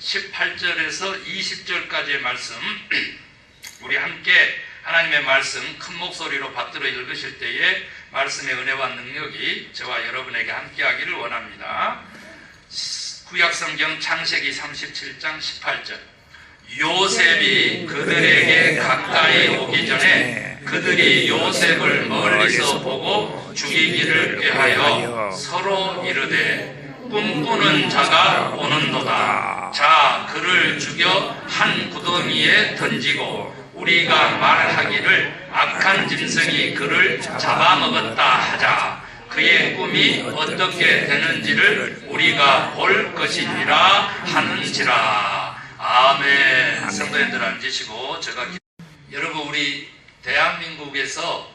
18절에서 20절까지의 말씀 우리 함께 하나님의 말씀 큰 목소리로 받들어 읽으실 때에 말씀의 은혜와 능력이 저와 여러분에게 함께하기를 원합니다. 구약성경 창세기 37장 18절 요셉이 그들에게 가까이 오기 전에 그들이 요셉을 멀리서 보고 죽이기를 꾀하여 서로 이르되 꿈꾸는 자가 오는도다. 자 그를 죽여 한 구덩이에 던지고 우리가 말하기를 악한 짐승이 그를 잡아먹었다 하자. 그의 꿈이 어떻게 되는지를 우리가 볼 것이니라 하는지라. 아멘. 성도님들 앉으시고 여러분 우리 대한민국에서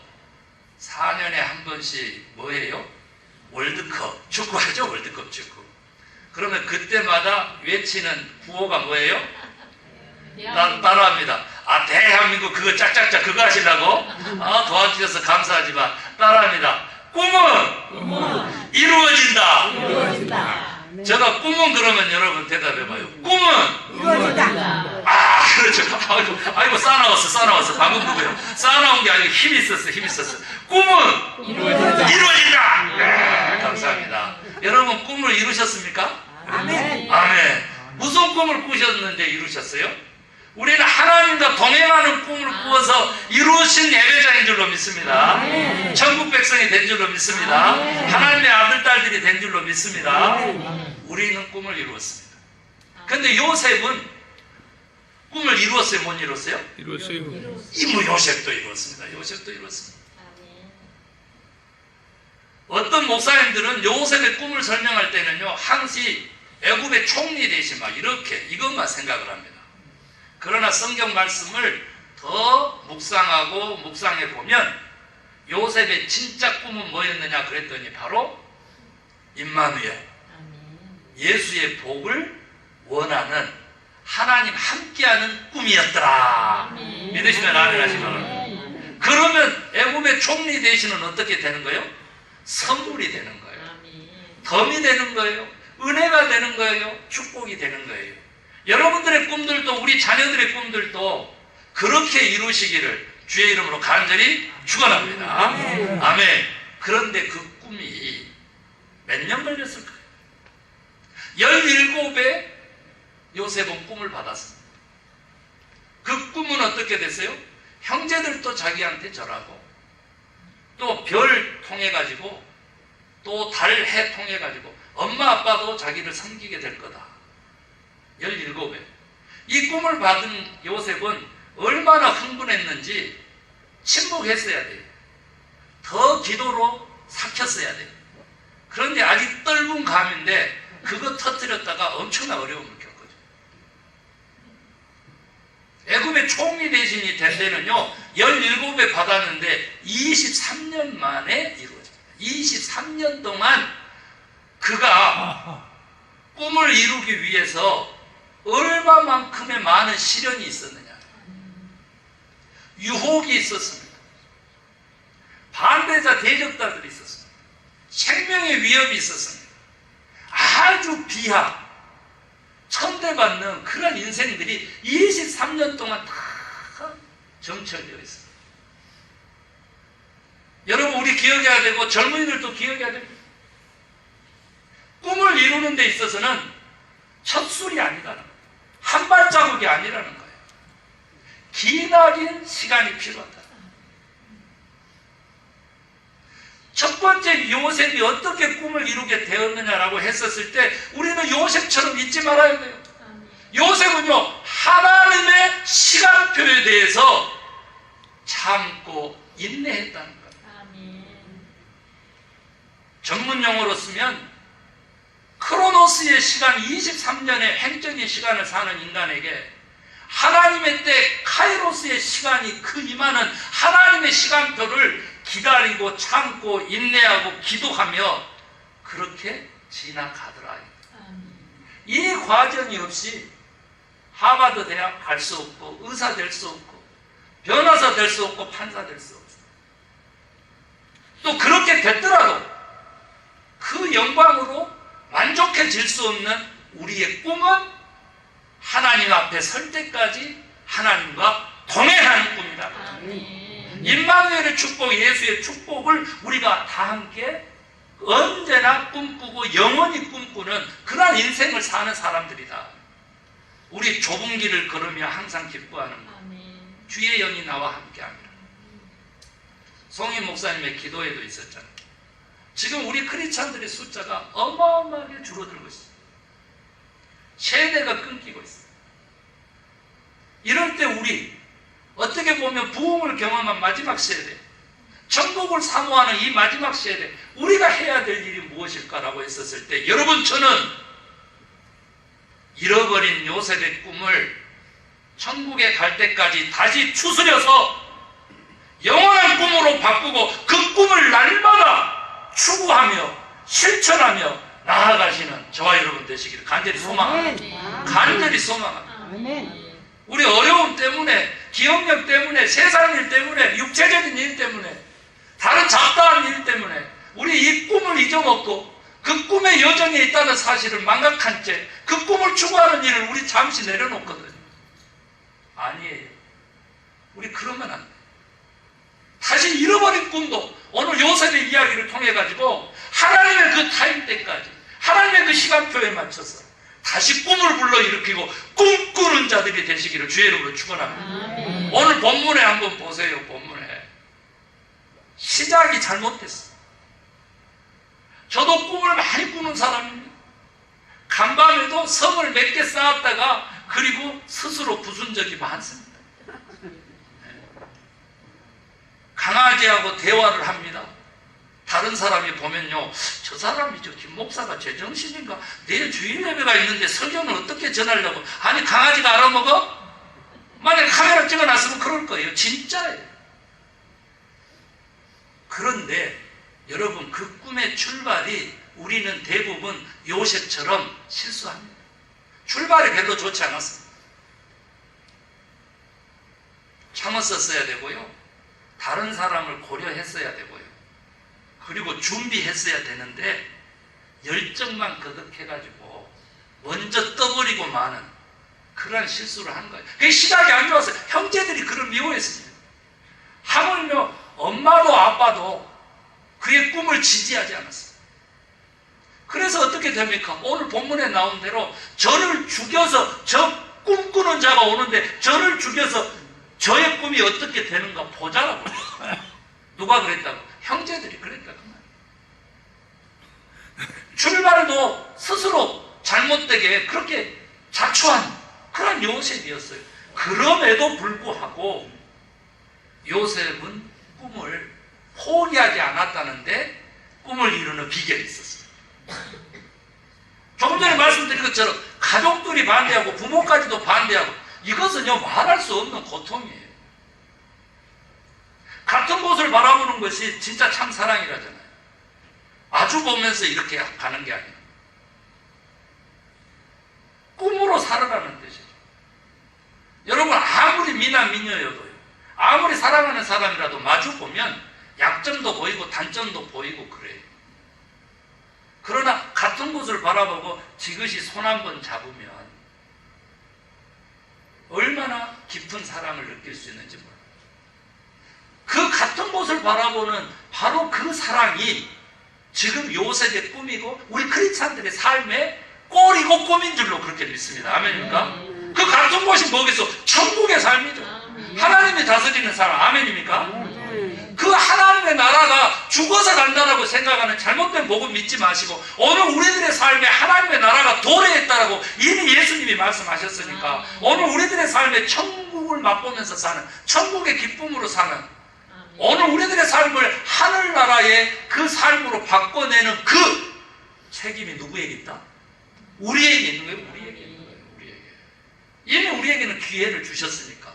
4년에 한 번씩 뭐예요? 월드컵 축구하죠. 월드컵 축구. 그러면 그때마다 외치는 구호가 뭐예요? 따라합니다. 아 대한민국 그거 짝짝짝 그거 하시려고? 아 도와주셔서 감사하지만 따라합니다. 꿈은 이루어진다. 제가 꿈은 그러면 여러분 대답해봐요. 꿈은 이루어진다. 아 그렇죠. 아이고 싸나웠어. 방금 누구예요? 싸나운 게 아니고 힘이 있었어. 꿈은 이루어진다. 네, 감사합니다. 여러분 꿈을 이루셨습니까? 아멘. 아멘. 무슨 꿈을 꾸셨는데 이루셨어요? 우리는 하나님과 동행하는 꿈을 꾸어서 이루신 예배자인 줄로 믿습니다. 천국 백성이 된 줄로 믿습니다. 하나님의 아들, 딸들이 된 줄로 믿습니다. 우리는 꿈을 이루었습니다. 근데 요셉은 꿈을 이루었어요? 못 이루었어요? 이루었어요. 이모 요셉도 이루었습니다. 어떤 목사님들은 요셉의 꿈을 설명할 때는요 항시 애굽의 총리 대신 막 이렇게 이것만 생각을 합니다. 그러나 성경 말씀을 더 묵상해 보면 요셉의 진짜 꿈은 뭐였느냐 그랬더니 바로 임마누엘, 예수의 복을 원하는 하나님 함께하는 꿈이었더라. 믿으시면 아멘 하시면. 그러면 애굽의 총리 대신은 어떻게 되는 거예요? 선물이 되는 거예요. 덤이 되는 거예요. 은혜가 되는 거예요. 축복이 되는 거예요. 여러분들의 꿈들도 우리 자녀들의 꿈들도 그렇게 이루시기를 주의 이름으로 간절히 축원합니다. 아멘. 그런데 그 꿈이 몇 년 걸렸을까요? 17에 요셉은 꿈을 받았습니다. 그 꿈은 어떻게 됐어요? 형제들도 자기한테 절하고 또 별 통해 가지고 또 달 해 통해 가지고 엄마 아빠도 자기를 섬기게 될 거다. 17에 이 꿈을 받은 요셉은 얼마나 흥분했는지 침묵했어야 돼요. 더 기도로 삭혔어야 돼요. 그런데 아직 떫은 감인데 그거 터뜨렸다가 엄청난 어려움을 겪거든요. 애굽의 총리 대신이 된 데는요 17에 받았는데 23년 만에 이루어집니다. 23년 동안 그가 꿈을 이루기 위해서 얼마만큼의 많은 시련이 있었느냐. 유혹이 있었습니다. 반대자 대적자들이 있었습니다. 생명의 위협이 있었습니다. 아주 비하, 천대받는 그런 인생들이 23년 동안 다 정철되어 있습니다. 여러분 우리 기억해야 되고 젊은이들도 기억해야 됩니다. 꿈을 이루는 데 있어서는 첫술이 아니라는 거예요. 한 발자국이 아니라는 거예요. 기나긴 시간이 필요하다. 첫 번째 요셉이 어떻게 꿈을 이루게 되었느냐라고 했었을 때 우리는 요셉처럼 잊지 말아야 돼요. 요셉은요 하나님의 시간표에 대해서 참고 인내했다는 거예요. 전문 용어로 쓰면 크로노스의 시간 23년의 행적인 시간을 사는 인간에게 하나님의 때 카이로스의 시간이 그 임하는 하나님의 시간표를 기다리고 참고 인내하고 기도하며 그렇게 지나가더라. 이 과정이 없이 하버드 대학 갈 수 없고 의사 될 수 없고 변호사 될 수 없고 판사 될 수 없어. 또 그렇게 됐더라도 그 영광으로 만족해질 수 없는 우리의 꿈은 하나님 앞에 설 때까지 하나님과 동행하는 꿈이다. 임마누엘의 축복, 예수의 축복을 우리가 다 함께 언제나 꿈꾸고 영원히 꿈꾸는 그러한 인생을 사는 사람들이다. 우리 좁은 길을 걸으며 항상 기뻐하는 것. 주의 영이 나와 함께합니다. 송희 목사님의 기도에도 있었잖아요. 지금 우리 크리스찬들의 숫자가 어마어마하게 줄어들고 있어요. 세대가 끊기고 있어요. 이럴 때 우리 어떻게 보면 부흥을 경험한 마지막 세대, 천국을 사모하는 이 마지막 세대, 우리가 해야 될 일이 무엇일까라고 했었을 때, 여러분, 저는 잃어버린 요셉의 꿈을 천국에 갈 때까지 다시 추스려서 영원한 꿈으로 바꾸고 그 꿈을 날마다 추구하며 실천하며 나아가시는 저와 여러분 되시기를 간절히 소망합니다. 간절히 소망합니다. 우리 어려움 때문에, 기억력 때문에, 세상 일 때문에, 육체적인 일 때문에, 다른 잡다한 일 때문에 우리 이 꿈을 잊어먹고 그 꿈의 여정에 있다는 사실을 망각한 채 그 꿈을 추구하는 일을 우리 잠시 내려놓거든요. 아니에요. 우리 그러면 안 돼. 다시 잃어버린 꿈도 오늘 요셉의 이야기를 통해 가지고 하나님의 그 타임 때까지, 하나님의 그 시간표에 맞춰서 다시 꿈을 불러일으키고 꿈꾸는 자들이 되시기를 주의 이름으로 축원합니다. 오늘 본문에 한번 보세요. 본문에 시작이 잘못됐어요. 저도 꿈을 많이 꾸는 사람입니다. 간밤에도 성을 몇 개 쌓았다가 그리고 스스로 부순 적이 많습니다. 강아지하고 대화를 합니다. 다른 사람이 보면요, 저 사람이 저 김 목사가 제정신인가? 내일 주일 예배가 있는데 설교는 어떻게 전하려고? 아니, 강아지가 알아먹어? 만약에 카메라 찍어놨으면 그럴 거예요. 진짜예요. 그런데 여러분, 그 꿈의 출발이 우리는 대부분 요셉처럼 실수합니다. 출발이 별로 좋지 않았습니다. 참았었어야 되고요, 다른 사람을 고려했어야 되고요, 그리고 준비했어야 되는데 열정만 거듭해가지고 먼저 떠버리고 마는 그러한 실수를 한 거예요. 그게 시작이 안 좋았어요. 형제들이 그를 미워했습니다. 하물며 엄마도 아빠도 그의 꿈을 지지하지 않았어요. 그래서 어떻게 됩니까? 오늘 본문에 나온 대로 저를 죽여서, 저 꿈꾸는 자가 오는데 저를 죽여서 저의 꿈이 어떻게 되는가 보자라고 그랬어요. 누가 그랬다고? 형제들이 그랬다고. 출발도 스스로 잘못되게 그렇게 자초한 그런 요셉이었어요. 그럼에도 불구하고 요셉은 꿈을 포기하지 않았다는데 꿈을 이루는 비결이 있었어요. 조금 전에 말씀드린 것처럼 가족들이 반대하고 부모까지도 반대하고, 이것은요 말할 수 없는 고통이에요. 같은 곳을 바라보는 것이 진짜 참 사랑이라잖아요. 마주 보면서 이렇게 가는 게 아니에요. 꿈으로 살아가는 뜻이죠. 여러분, 아무리 미나 미녀여도요, 아무리 사랑하는 사람이라도 마주 보면 약점도 보이고 단점도 보이고 그래요. 그러나 같은 곳을 바라보고 지그시 손 한 번 잡으면 얼마나 깊은 사랑을 느낄 수 있는지 몰라요. 그 같은 곳을 바라보는 바로 그 사랑이 지금 요셉의 꿈이고 우리 크리스찬들의 삶의 꼴이고 꿈인 줄로 그렇게 믿습니다. 아멘입니까? 그 같은 곳이 뭐겠어? 천국의 삶이죠. 하나님이 다스리는 삶. 아멘입니까? 그 하나님의 나라가 죽어서 간다라고 생각하는 잘못된 복음 믿지 마시고, 오늘 우리들의 삶에 하나님의 나라가 도래했다라고 이미 예수님이 말씀하셨으니까 오늘 우리들의 삶에 천국을 맛보면서 사는, 천국의 기쁨으로 사는, 오늘 우리들의 삶을 하늘나라의 그 삶으로 바꿔내는 그 책임이 누구에게 있다? 우리에게 있는 거예요. 우리에게 있는 거예요. 우리에게. 이미 우리에게는 기회를 주셨으니까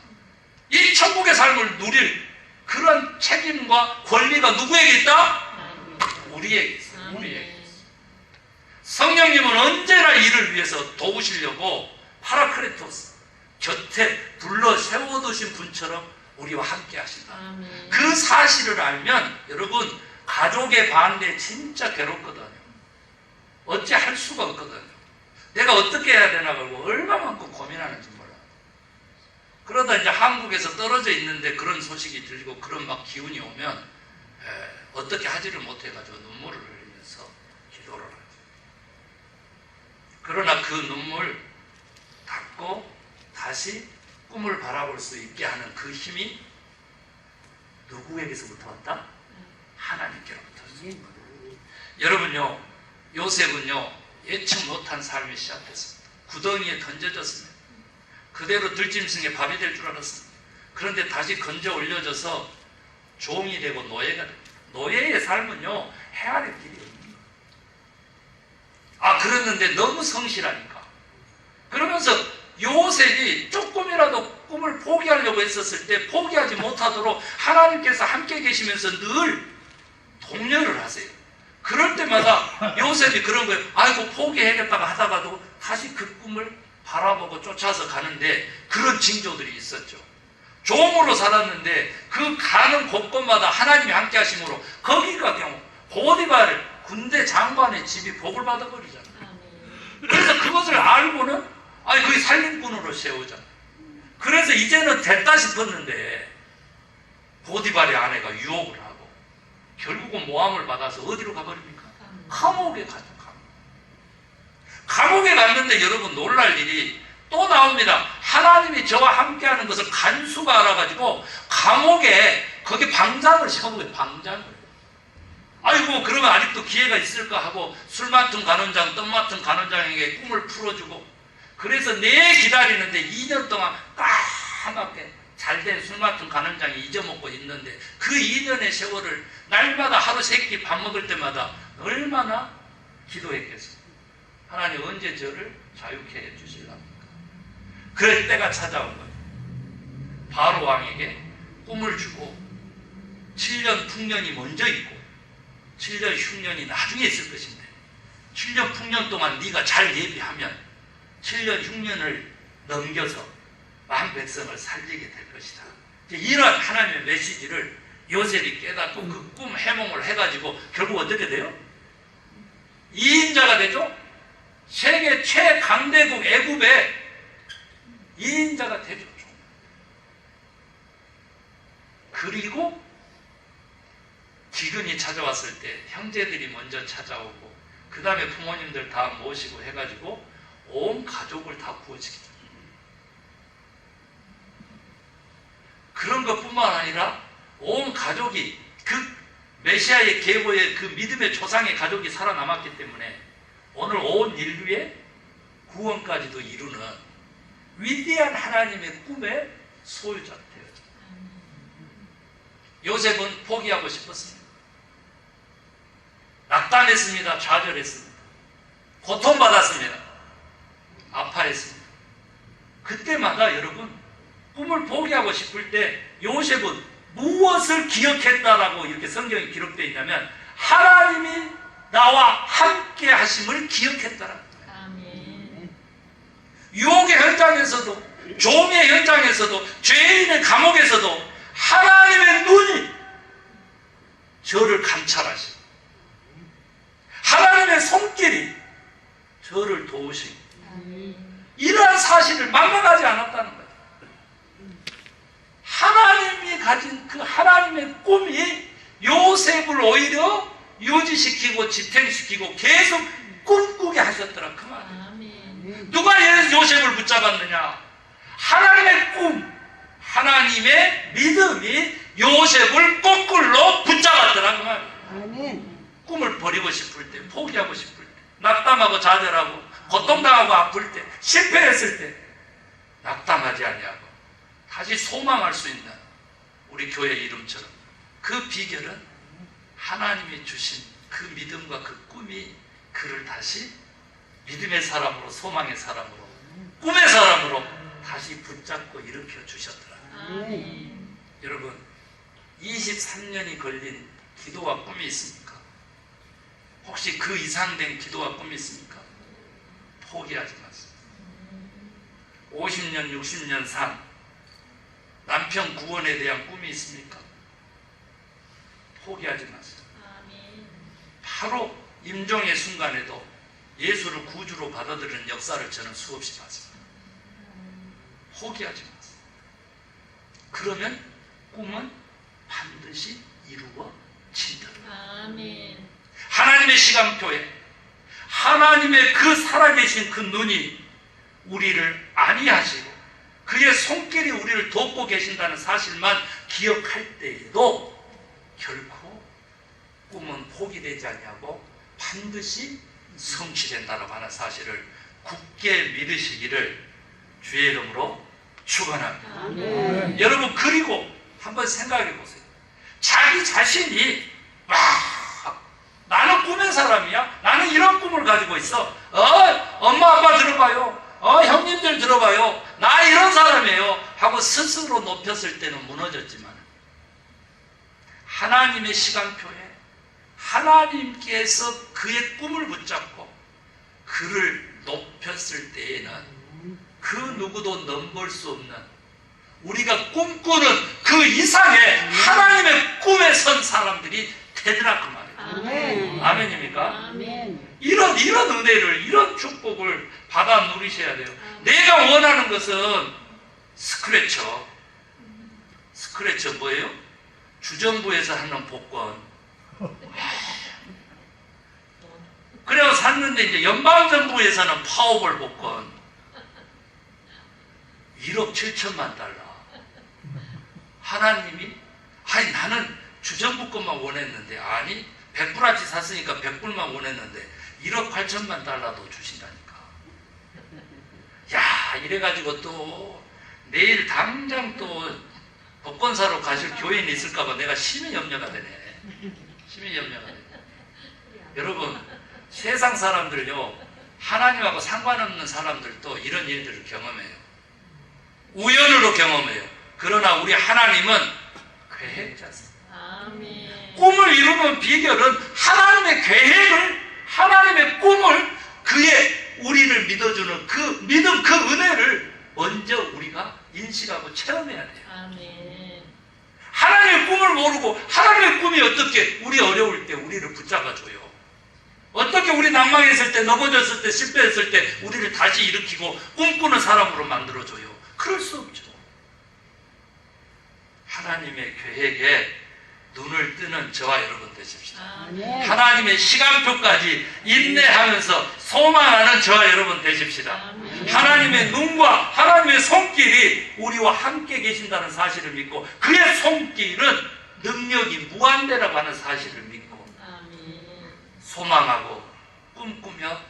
이 천국의 삶을 누릴 그런 책임과 권리가 누구에게 있다? 우리에게 있어요. 우리에게 있어요. 성령님은 언제나 이를 위해서 도우시려고 파라크레토스 곁에 불러 세워두신 분처럼 우리와 함께 하신다. 그 사실을 알면 여러분, 가족의 반대 진짜 괴롭거든요. 어찌 할 수가 없거든요. 내가 어떻게 해야 되나 그러고 얼마만큼 고민하는 나는지 몰라. 그러다 이제 한국에서 떨어져 있는데 그런 소식이 들리고 그런 막 기운이 오면 어떻게 하지를 못해가지고 눈물을 흘리면서 기도를 하죠. 그러나 그 눈물 닦고 다시 꿈을 바라볼 수 있게 하는 그 힘이 누구에게서부터 왔다? 하나님께로부터 왔습니다. 여러분요, 요셉은요 예측 못한 삶이 시작됐습니다. 구덩이에 던져졌습니다. 그대로 들짐승의 밥이 될 줄 알았습니다. 그런데 다시 건져 올려져서 종이 되고 노예가 됩니다. 노예의 삶은요 해야 될 길이 없습니다. 그랬는데 너무 성실하니까. 그러면서 요셉이 조금이라도 꿈을 포기하려고 했었을 때 포기하지 못하도록 하나님께서 함께 계시면서 늘 독려를 하세요. 그럴 때마다 요셉이 그런 거예요. 아이고 포기해야겠다고 하다가도 다시 그 꿈을 바라보고 쫓아서 가는데 그런 징조들이 있었죠. 종으로 살았는데 그 가는 곳곳마다 하나님이 함께 하심으로 거기가 그냥 보디발 군대 장관의 집이 복을 받아버리잖아요. 그래서 그것을 알고는 그게 살림꾼으로 세우잖아요. 그래서 이제는 됐다 싶었는데 보디발의 아내가 유혹을 하고 결국은 모함을 받아서 어디로 가버립니까? 감옥에 가죠. 감옥에 갔는데 여러분 놀랄 일이 또 나옵니다. 하나님이 저와 함께하는 것을 간수가 알아가지고 감옥에 거기 방장을 세워놓은 방장을. 아이고 그러면 아직도 기회가 있을까 하고 술 맡은 간원장, 떡 맡은 간원장에게 꿈을 풀어주고 그래서 내 기다리는데 2년 동안 까맣게 잘된 술 맡은 간원장이 잊어먹고 있는데 그 2년의 세월을 날마다 하루 3끼 밥 먹을 때마다 얼마나 기도했겠어요. 하나님 언제 저를 자유케 해주실랍니까? 그럴 때가 찾아온 거예요. 바로 왕에게 꿈을 주고 7년 풍년이 먼저 있고 7년 흉년이 나중에 있을 것인데 7년 풍년 동안 네가 잘 예비하면 7년 흉년을 넘겨서 만 백성을 살리게 될 것이다. 이런 하나님의 메시지를 요셉이 깨닫고 그 꿈 해몽을 해가지고 결국 어떻게 돼요? 2인자가 되죠? 세계 최강대국 애굽의 2인자가 되죠. 그리고 기근이 찾아왔을 때 형제들이 먼저 찾아오고 그 다음에 부모님들 다 모시고 해가지고 온 가족을 다 구원시키죠. 그런 것뿐만 아니라 온 가족이 그 메시아의 계보의 그 믿음의 조상의 가족이 살아남았기 때문에 오늘 온 인류의 구원까지도 이루는 위대한 하나님의 꿈의 소유자가 되었죠. 요셉은 포기하고 싶었습니다. 낙담했습니다. 좌절했습니다. 고통받았습니다. 아파했습니다. 그때마다 여러분 꿈을 포기하고 싶을 때 요셉은 무엇을 기억했다라고 이렇게 성경에 기록되어 있냐면 하나님이 나와 함께 하심을 기억했다라고. 아멘. 유혹의 현장에서도 종의 현장에서도 죄인의 감옥에서도 하나님의 눈이 저를 감찰하시고 하나님의 손길이 저를 도우시고 이러한 사실을 망각하지 않았다는 거예요. 하나님이 가진 그 하나님의 꿈이 요셉을 오히려 유지시키고 집행시키고 계속 꿈꾸게 하셨더라 그 말이에요. 누가 요셉을 붙잡았느냐? 하나님의 꿈, 하나님의 믿음이 요셉을 거꾸로 붙잡았더라 그 말이에요. 꿈을 버리고 싶을 때, 포기하고 싶을 때, 낙담하고 좌절하고 고통당하고 아플 때, 실패했을 때 낙담하지 아니하고 다시 소망할 수 있는 우리 교회 이름처럼 그 비결은 하나님이 주신 그 믿음과 그 꿈이 그를 다시 믿음의 사람으로, 소망의 사람으로, 꿈의 사람으로 다시 붙잡고 일으켜 주셨더라. 여러분 23년이 걸린 기도와 꿈이 있습니까? 혹시 그 이상 된 기도와 꿈이 있습니까? 포기하지 마세요. 50년, 60년 산 남편 구원에 대한 꿈이 있습니까? 포기하지 마세요. 바로 임종의 순간에도 예수를 구주로 받아들이는 역사를 저는 수없이 봤습니다. 포기하지 마세요. 그러면 꿈은 반드시 이루어진다. 아멘. 하나님의 시간표에 하나님의 그 살아계신 그 눈이 우리를 안위하시고 그의 손길이 우리를 돕고 계신다는 사실만 기억할 때에도 결코 꿈은 포기되지 아니하고 반드시 성취된다라고 하는 사실을 굳게 믿으시기를 주의 이름으로 축원합니다. 아멘. 여러분, 그리고 한번 생각해 보세요. 자기 자신이 나는 꿈의 사람이야. 나는 이런 꿈을 가지고 있어. 엄마 아빠 들어봐요. 형님들 들어봐요. 나 이런 사람이에요. 하고 스스로 높였을 때는 무너졌지만 하나님의 시간표에 하나님께서 그의 꿈을 붙잡고 그를 높였을 때에는 그 누구도 넘볼 수 없는 우리가 꿈꾸는 그 이상의 하나님의 꿈에 선 사람들이 되더라 그 말이에요. 아멘. 아멘입니까? 아멘. 이런 은혜를, 이런 축복을 받아 누리셔야 돼요. 내가 원하는 것은 스크래처 뭐예요? 주정부에서 하는 복권. 그래서 샀는데 이제 연방정부에서는 파워볼 복권 1억 7천만 달러. 하나님이 나는 주정부 것만 원했는데, 아니 100불어치 샀으니까 100불만 원했는데 1억 8천만 달러도 주신다니까. 야, 이래가지고 또 내일 당장 또 복권 사러 가실 교인이 있을까봐 내가 심히 염려가 되네. 심히 염려가 되네. 여러분, 세상 사람들요, 하나님하고 상관없는 사람들도 이런 일들을 경험해요. 우연으로 경험해요. 그러나 우리 하나님은 계획자세요. 아멘. 꿈을 이루는 비결은 하나님의 계획을, 하나님의 꿈을, 그의 우리를 믿어주는 그 믿음, 그 은혜를 먼저 우리가 인식하고 체험해야 돼요. 아멘. 하나님의 꿈을 모르고 하나님의 꿈이 어떻게 우리 어려울 때 우리를 붙잡아줘요. 어떻게 우리 낭망했을 때, 넘어졌을 때, 실패했을 때 우리를 다시 일으키고 꿈꾸는 사람으로 만들어줘요. 그럴 수 없죠. 하나님의 계획에 눈을 뜨는 저와 여러분 되십시다. 아멘. 하나님의 시간표까지 인내하면서 소망하는 저와 여러분 되십시다. 아멘. 하나님의 눈과 하나님의 손길이 우리와 함께 계신다는 사실을 믿고 그의 손길은 능력이 무한대라고 하는 사실을 믿고 아멘. 소망하고 꿈꾸며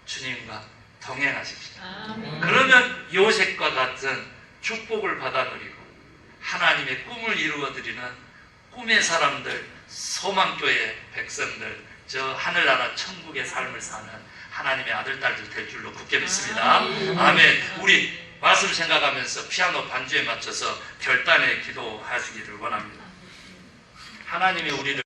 주님과 동행하십시다. 아멘. 그러면 요셉과 같은 축복을 받아 누리고 하나님의 꿈을 이루어드리는 꿈의 사람들, 소망교회 백성들, 저 하늘나라 천국의 삶을 사는 하나님의 아들, 딸들 될 줄로 굳게 믿습니다. 아멘. 우리 말씀 생각하면서 피아노 반주에 맞춰서 결단의 기도하시기를 원합니다. 하나님이 우리를